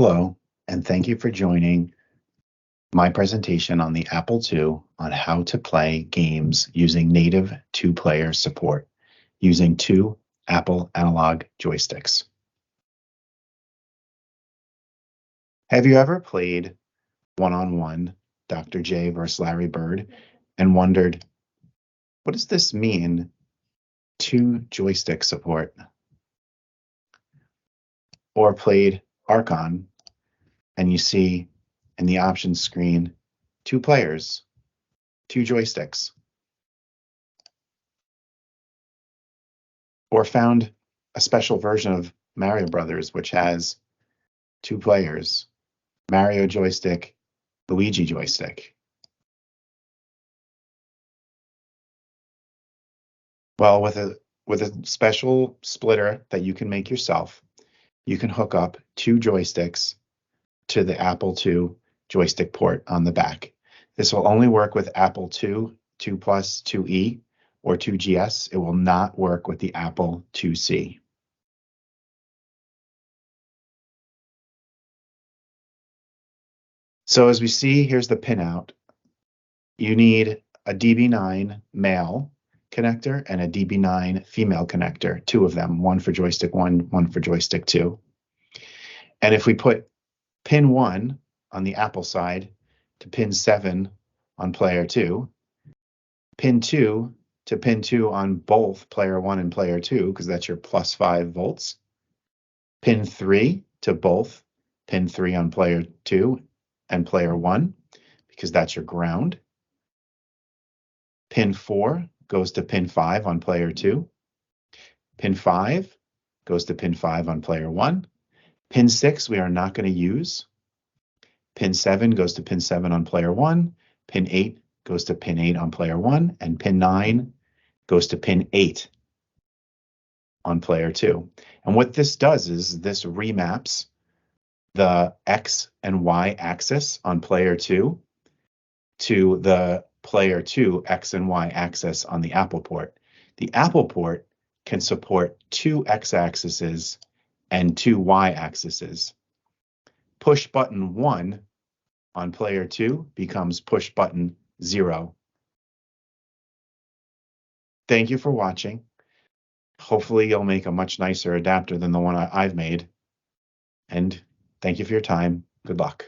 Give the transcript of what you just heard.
Hello, and thank you for joining my presentation on the Apple II on how to play games using native two-player support using two Apple analog joysticks. Have you ever played one-on-one Dr. J versus Larry Bird and wondered, what does this mean, two joystick support? Or played Archon and you see in the options screen, two players, two joysticks. Or found a special version of Mario Brothers, which has two players, Mario joystick, Luigi joystick. Well, with a special splitter that you can make yourself, you can hook up two joysticks to the Apple II joystick port on the back. This will only work with Apple II, 2 Plus, 2E, or 2GS. It will not work with the Apple IIc. So as we see, here's the pinout. You need a DB9 male connector and a DB9 female connector, two of them, one for joystick 1, one for joystick 2. And if we put pin 1 on the Apple side to pin 7 on player 2, pin 2 to pin 2 on both player 1 and player 2, because that's your plus 5 volts, pin 3 to both pin 3 on player 2 and player 1, because that's your ground. Pin 4 goes to pin 5 on player 2. Pin 5 goes to pin 5 on player 1. Pin 6 we are not going to use. Pin 7 goes to pin 7 on player 1. Pin 8 goes to pin 8 on player 1. And pin 9 goes to pin 8 on player 2. And what this does is this remaps the X and Y axis on player 2 to the player 2 X and Y axis on the Apple port. The Apple port can support two X axes and two Y axes. Push button 1 on player 2 becomes push button 0. Thank you for watching. Hopefully you'll make a much nicer adapter than the one I've made. And thank you for your time. Good luck.